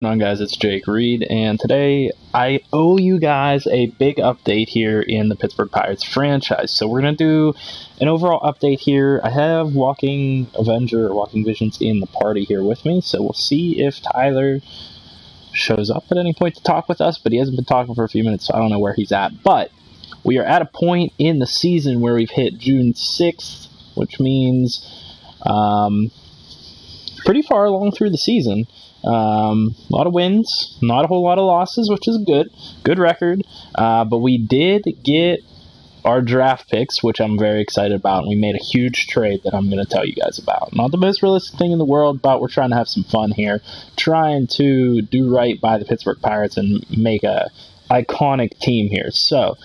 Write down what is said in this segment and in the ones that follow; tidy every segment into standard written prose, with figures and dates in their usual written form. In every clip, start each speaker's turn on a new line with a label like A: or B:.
A: Going on, guys? It's Jake Reid, and today I owe you guys a big update here in the Pittsburgh Pirates franchise. So we're going to do an overall update here. I have Walking Avenger or Walking Visions in the party here with me, so we'll see if Tyler shows up at any point to talk with us, but he hasn't been talking for a few minutes, so I don't know where he's at. But we are at a point in the season where we've hit June 6th, which means pretty far along through the season. A lot of wins, not a whole lot of losses, which is good record. But we did get our draft picks, which I'm very excited about, and we made a huge trade that I'm going to tell you guys about. Not the most realistic thing in the world, but we're trying to have some fun here, trying to do right by the Pittsburgh Pirates and make a iconic team here. So,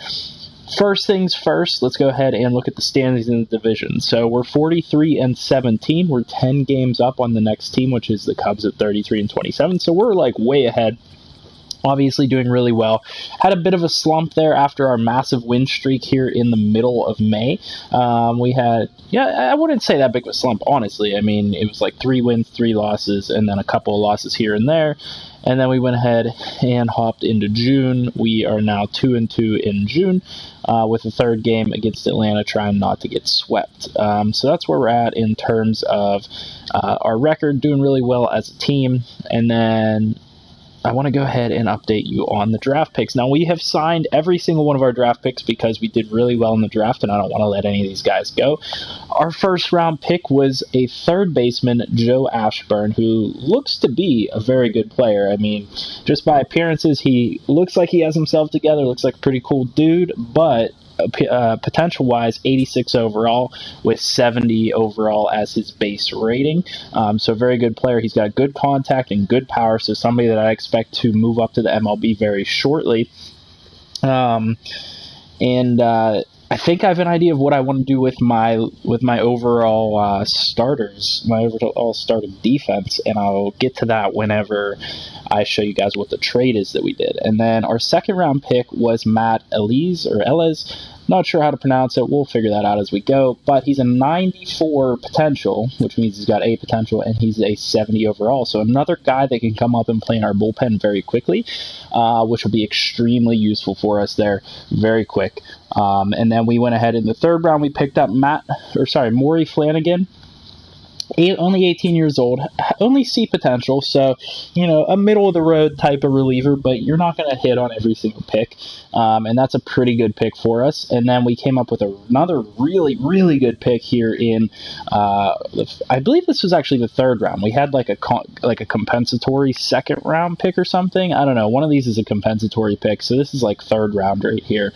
A: first things first, let's go ahead and look at the standings in the division. So we're 43-17. We're 10 games up on the next team, which is the Cubs at 33-27. So we're like way ahead. Obviously doing really well. Had a bit of a slump there after our massive win streak here in the middle of May. We had, I wouldn't say that big of a slump, honestly. I mean, it was like 3 wins, 3 losses, and then a couple of losses here and there. And then we went ahead and hopped into June. We are now 2-2 in June with a third game against Atlanta, trying not to get swept. So that's where we're at in terms of our record, doing really well as a team. And then I want to go ahead and update you on the draft picks. Now, we have signed every single one of our draft picks because we did really well in the draft, and I don't want to let any of these guys go. Our first round pick was a third baseman, Joe Ashburn, who looks to be a very good player. I mean, just by appearances, he looks like he has himself together, looks like a pretty cool dude, but potential-wise, 86 overall with 70 overall as his base rating. So very good player. He's got good contact and good power, so somebody that I expect to move up to the MLB very shortly. I think I have an idea of what I want to do with my overall starters, my overall starting defense, and I'll get to that whenever I show you guys what the trade is that we did. And then our second round pick was Matt Elise. Not sure how to pronounce it. We'll figure that out as we go. But he's a 94 potential, which means he's got a potential, and he's a 70 overall. So another guy that can come up and play in our bullpen very quickly, which will be extremely useful for us there very quick. And then we went ahead in the third round. We picked up Maury Flanagan. Only 18 years old, only C potential, so, a middle-of-the-road type of reliever, but you're not going to hit on every single pick, and that's a pretty good pick for us. And then we came up with another really, really good pick here in, I believe this was actually the third round. We had like a compensatory second-round pick or something. I don't know. One of these is a compensatory pick, so this is like third round right here.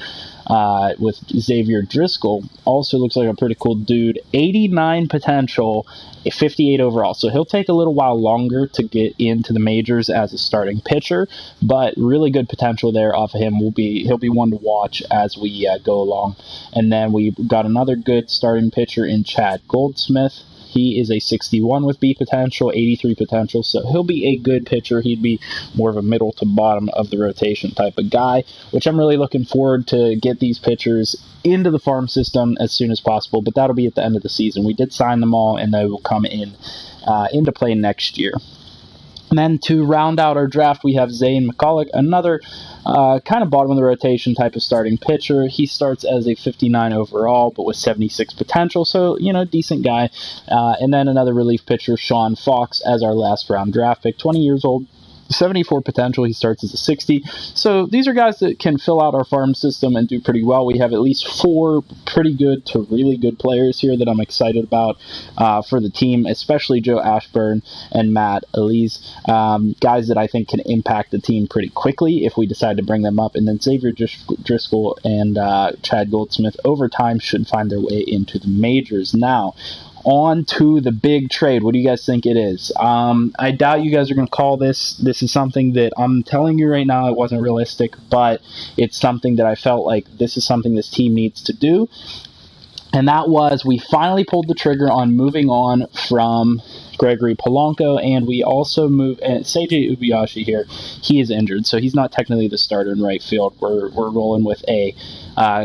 A: With Xavier Driscoll, also looks like a pretty cool dude. 89 potential, 58 overall. So he'll take a little while longer to get into the majors as a starting pitcher, but really good potential there off of him. He'll be one to watch as we go along. And then we got another good starting pitcher in Chad Goldsmith. He is a 61 with B potential, 83 potential, so he'll be a good pitcher. He'd be more of a middle to bottom of the rotation type of guy, which I'm really looking forward to get these pitchers into the farm system as soon as possible, but that'll be at the end of the season. We did sign them all, and they will come into play next year. And then to round out our draft, we have Zane McCulloch, another kind of bottom of the rotation type of starting pitcher. He starts as a 59 overall, but with 76 potential, so, decent guy. And then another relief pitcher, Sean Fox, as our last round draft pick, 20 years old. 74 potential. He starts as a 60. So these are guys that can fill out our farm system and do pretty well. We have at least 4 pretty good to really good players here that I'm excited about for the team, especially Joe Ashburn and Matt Elise, guys that I think can impact the team pretty quickly if we decide to bring them up. And then Xavier Driscoll and Chad Goldsmith over time should find their way into the majors. Now, on to the big trade. What do you guys think it is? I doubt you guys are going to call this. This is something that I'm telling you right now, it wasn't realistic, but it's something that I felt like this is something this team needs to do. And that was, we finally pulled the trigger on moving on from Gregory Polanco, and we also moved, and Seiji Ubiyashi here, he is injured, so he's not technically the starter in right field. We're rolling with a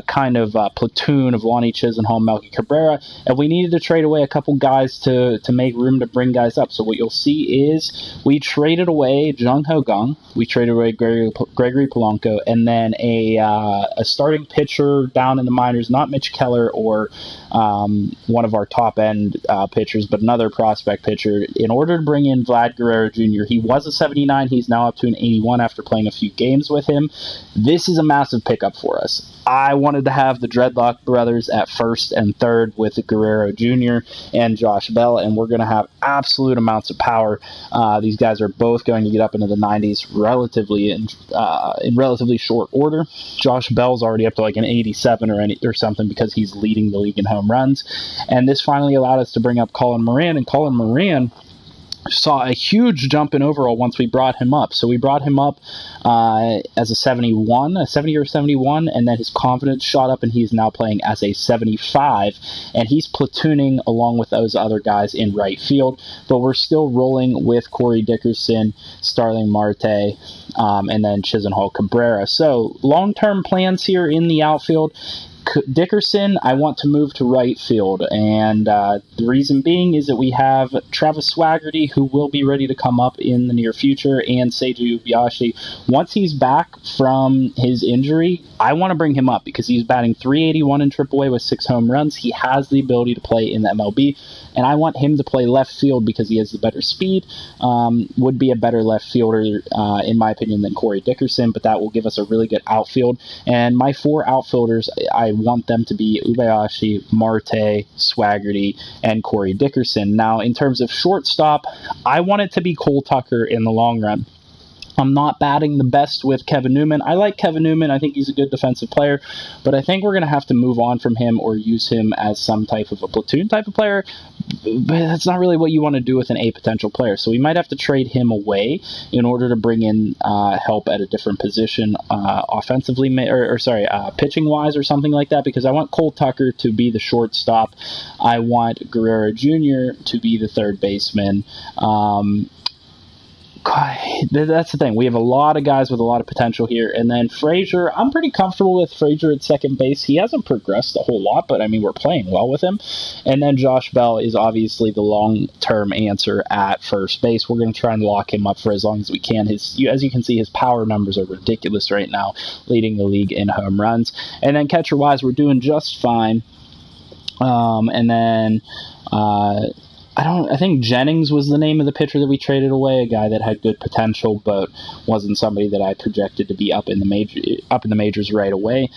A: kind of platoon of Lonnie Chisenhall, Melky Cabrera, and we needed to trade away a couple guys to make room to bring guys up. So what you'll see is we traded away Jung Ho Kang, we traded away Gregory Polanco, and then a starting pitcher down in the minors, not Mitch Keller or one of our top-end pitchers, but another prospect pitcher, in order to bring in Vlad Guerrero Jr. He was a 79. He's now up to an 81 after playing a few games with him. This is a massive pickup for us. I wanted to have the Dreadlock brothers at first and third with Guerrero Jr. and Josh Bell, and we're going to have absolute amounts of power. These guys are both going to get up into the 90s relatively in relatively short order. Josh Bell's already up to like an 87 or something because he's leading the league in home runs, and this finally allowed us to bring up Colin Moran, and Colin Moran saw a huge jump in overall once we brought him up. So we brought him up as a 71, a 70 or 71, and then his confidence shot up, and he's now playing as a 75, and he's platooning along with those other guys in right field. But we're still rolling with Corey Dickerson, Starling Marte, and then Chisenhall Cabrera. So long-term plans here in the outfield. Dickerson, I want to move to right field, and the reason being is that we have Travis Swaggerty, who will be ready to come up in the near future, and Seiji Ubiyashi. Once he's back from his injury, I want to bring him up because he's batting .381 in AAA with 6 home runs. He has the ability to play in the MLB, and I want him to play left field because he has the better speed, would be a better left fielder, in my opinion, than Corey Dickerson, but that will give us a really good outfield. And my 4 outfielders, I want them to be Ubayashi, Marte, Swaggerty, and Corey Dickerson. Now, in terms of shortstop, I want it to be Cole Tucker in the long run. I'm not batting the best with Kevin Newman. I like Kevin Newman. I think he's a good defensive player, but I think we're going to have to move on from him or use him as some type of a platoon type of player. But that's not really what you want to do with an A potential player. So we might have to trade him away in order to bring in help at a different position, offensively, pitching wise or something like that, because I want Cole Tucker to be the shortstop. I want Guerrero Jr. to be the third baseman. That's the thing. We have a lot of guys with a lot of potential here. And then Frazier, I'm pretty comfortable with Frazier at second base. He hasn't progressed a whole lot, but I mean, we're playing well with him. And then Josh Bell is obviously the long-term answer at first base. We're going to try and lock him up for as long as we can. As you can see, his power numbers are ridiculous right now, leading the league in home runs. And then catcher-wise, we're doing just fine. And then I think Jennings was the name of the pitcher that we traded away, a guy that had good potential, but wasn't somebody that I projected to be up in the majors right away.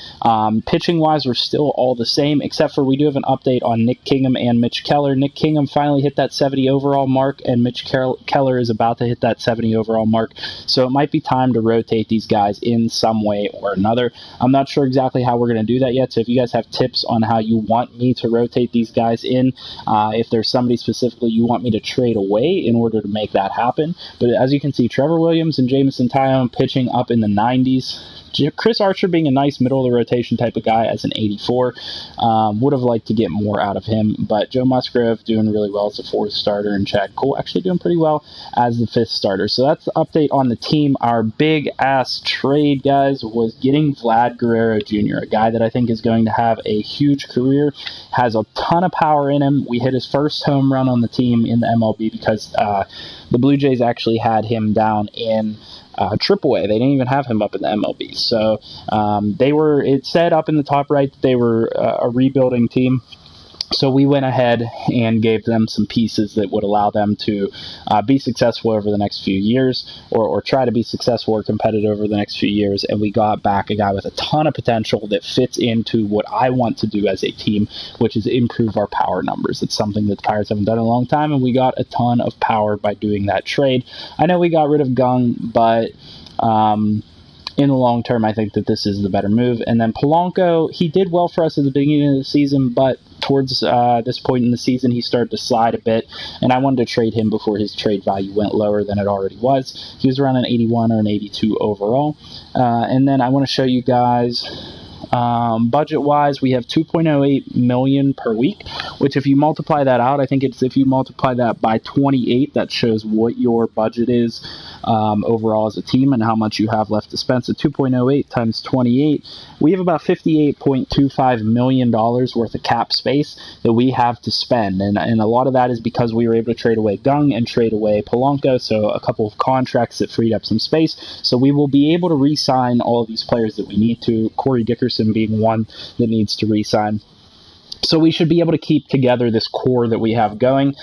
A: Pitching wise, we're still all the same, except for we do have an update on Nick Kingham and Mitch Keller. Nick Kingham finally hit that 70 overall mark, and Mitch Keller is about to hit that 70 overall mark. So it might be time to rotate these guys in some way or another. I'm not sure exactly how we're going to do that yet. So if you guys have tips on how you want me to rotate these guys in, if there's somebody specifically you want me to trade away in order to make that happen. But as you can see, Trevor Williams and Jameson Taillon pitching up in the 90s. Chris Archer being a nice middle-of-the-rotation type of guy as an 84. Would have liked to get more out of him, but Joe Musgrove doing really well as a 4th starter, and Chad Cole actually doing pretty well as the 5th starter. So that's the update on the team. Our big-ass trade, guys, was getting Vlad Guerrero Jr., a guy that I think is going to have a huge career, has a ton of power in him. We hit his first home run on the team in the MLB because the Blue Jays actually had him down in AAA. They didn't even have him up in the MLB. So it said up in the top right that they were a rebuilding team. So we went ahead and gave them some pieces that would allow them to be successful over the next few years, or try to be successful or competitive over the next few years. And we got back a guy with a ton of potential that fits into what I want to do as a team, which is improve our power numbers. It's something that the Pirates haven't done in a long time, and we got a ton of power by doing that trade. I know we got rid of Gung, but in the long term, I think that this is the better move. And then Polanco, he did well for us at the beginning of the season, but towards this point in the season, he started to slide a bit, and I wanted to trade him before his trade value went lower than it already was. He was around an 81 or an 82 overall. And then I want to show you guys, budget-wise, we have $2.08 million per week. which if you multiply that out, I think it's if you multiply that by 28, that shows what your budget is overall as a team and how much you have left to spend. So 2.08 times 28, we have about $58.25 million worth of cap space that we have to spend. And a lot of that is because we were able to trade away Gung and trade away Polanco, so a couple of contracts that freed up some space. So we will be able to re-sign all of these players that we need to, Corey Dickerson being one that needs to re-sign. So we should be able to keep together this core that we have going.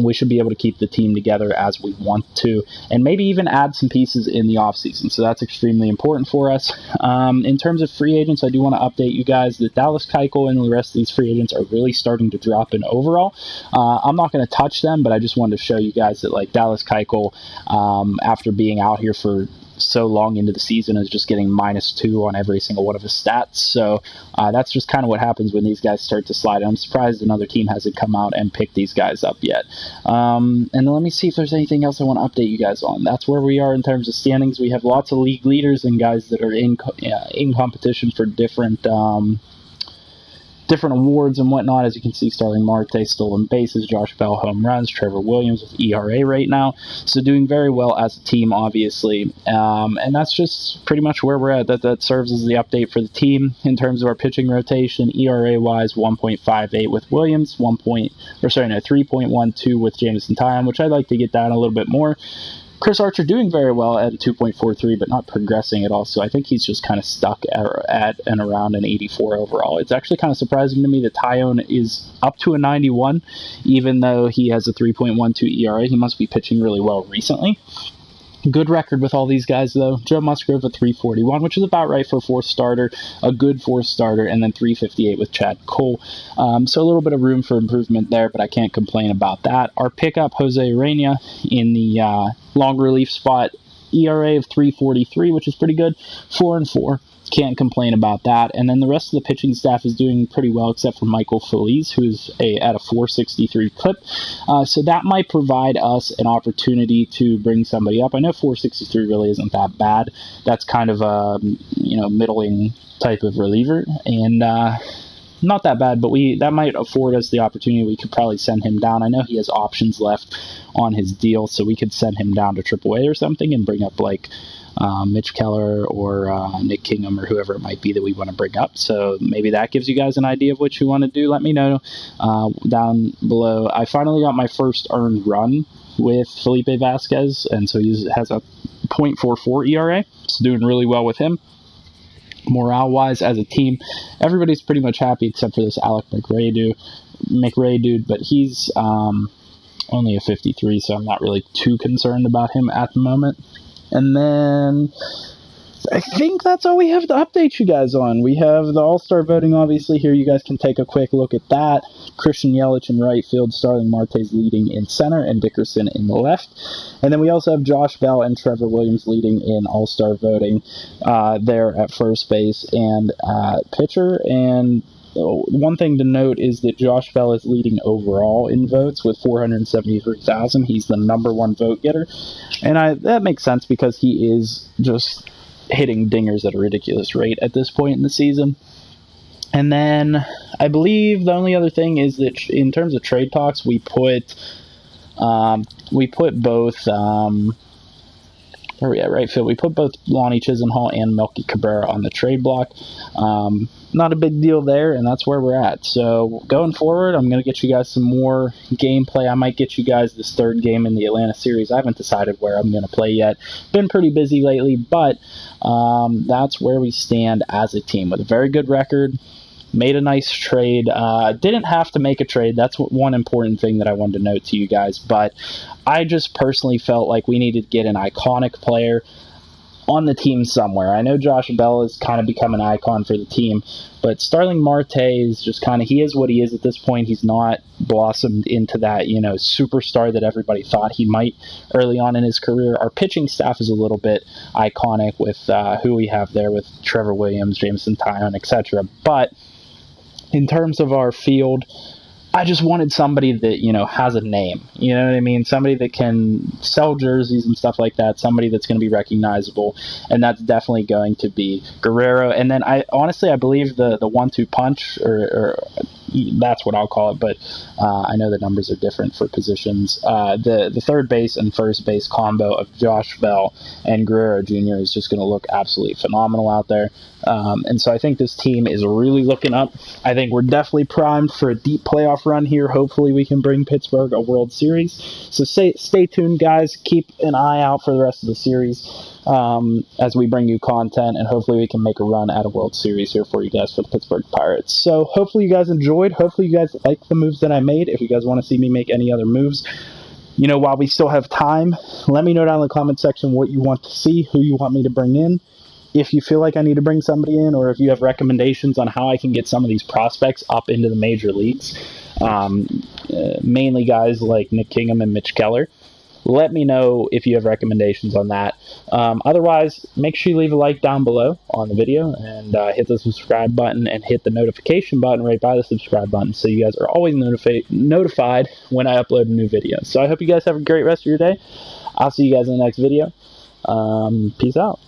A: We should be able to keep the team together as we want to, and maybe even add some pieces in the offseason. So that's extremely important for us. In terms of free agents, I do want to update you guys that Dallas Keuchel and the rest of these free agents are really starting to drop in overall. I'm not going to touch them, but I just wanted to show you guys that, like, Dallas Keuchel, after being out here for so long into the season, is just getting -2 on every single one of his stats. So that's just kind of what happens when these guys start to slide. I'm surprised another team hasn't come out and picked these guys up yet. And let me see if there's anything else I want to update you guys on. That's where we are in terms of standings. We have lots of league leaders and guys that are in competition for different awards and whatnot. As you can see, Starling Marte stolen bases, Josh Bell home runs, Trevor Williams with ERA right now. So doing very well as a team, obviously. And that's just pretty much where we're at. That serves as the update for the team in terms of our pitching rotation. ERA-wise, 1.58 with Williams, 3.12 with Jameson Taillon, which I'd like to get down a little bit more. Chris Archer doing very well at a 2.43, but not progressing at all. So I think he's just kind of stuck at and around an 84 overall. It's actually kind of surprising to me that Taillon is up to a 91, even though he has a 3.12 ERA. He must be pitching really well recently. Good record with all these guys, though. Joe Musgrove a 341, which is about right for a fourth starter, a good fourth starter, and then 358 with Chad Cole. So a little bit of room for improvement there, but I can't complain about that. Our pickup, Jose Urena, in the long relief spot, ERA of 3.43, which is pretty good. 4-4. Can't complain about that. And then the rest of the pitching staff is doing pretty well, except for Michael Feliz, who's at a 4.63 clip. So that might provide us an opportunity to bring somebody up. I know 4.63 really isn't that bad. That's kind of a middling type of reliever, and not that bad. But that might afford us the opportunity. We could probably send him down. I know he has options left on his deal, so we could send him down to AAA or something and bring up like Mitch Keller or Nick Kingham or whoever it might be that we want to bring up. So maybe that gives you guys an idea of what you want to do. Let me know down below. I finally got my first earned run with Felipe Vasquez, and so he has a 0.44 ERA. So doing really well with him. Morale-wise, as a team, everybody's pretty much happy except for this Alec McRae dude, but he's only a 53, so I'm not really too concerned about him at the moment. And then I think that's all we have to update you guys on. We have the All-Star Voting, obviously, here. You guys can take a quick look at that. Christian Yelich in right field, Starling Marte's leading in center, and Dickerson in the left. And then we also have Josh Bell and Trevor Williams leading in All-Star Voting there at first base and pitcher. And one thing to note is that Josh Bell is leading overall in votes with 473,000. He's the number one vote getter. And that makes sense because he is just hitting dingers at a ridiculous rate at this point in the season. And then I believe the only other thing is that in terms of trade talks, we put both where are we at right field? We put both Lonnie Chisenhall and Melky Cabrera on the trade block. Not a big deal there, and that's where we're at. So going forward, I'm going to get you guys some more gameplay. I might get you guys this third game in the Atlanta series. I haven't decided where I'm going to play yet. Been pretty busy lately, but that's where we stand as a team with a very good record. Made a nice trade. Didn't have to make a trade. That's one important thing that I wanted to note to you guys. But I just personally felt like we needed to get an iconic player on the team somewhere. I know Josh Bell has kind of become an icon for the team, but Starling Marte is just kind of, he is what he is at this point. He's not blossomed into that, superstar that everybody thought he might early on in his career. Our pitching staff is a little bit iconic with who we have there with Trevor Williams, Jameson Taillon, etc. But in terms of our field, I just wanted somebody that, has a name. You know what I mean? Somebody that can sell jerseys and stuff like that. Somebody that's going to be recognizable. And that's definitely going to be Guerrero. And then I believe the 1-2 punch, or that's what I'll call it, but I know the numbers are different for positions. The third base and first base combo of Josh Bell and Guerrero Jr. is just going to look absolutely phenomenal out there. And so I think this team is really looking up. I think we're definitely primed for a deep playoff run here. Hopefully we can bring Pittsburgh a World Series. So stay tuned, guys. Keep an eye out for the rest of the series as we bring you content, and hopefully we can make a run at a World Series here for you guys for the Pittsburgh Pirates. So hopefully you guys enjoyed. Hopefully you guys like the moves that I made. If you guys want to see me make any other moves, while we still have time, let me know down in the comment section what you want to see, who you want me to bring in. If you feel like I need to bring somebody in, or if you have recommendations on how I can get some of these prospects up into the major leagues, mainly guys like Nick Kingham and Mitch Keller, let me know if you have recommendations on that. Otherwise, make sure you leave a like down below on the video, and hit the subscribe button and hit the notification button right by the subscribe button so you guys are always notified when I upload a new video. So I hope you guys have a great rest of your day. I'll see you guys in the next video. Peace out.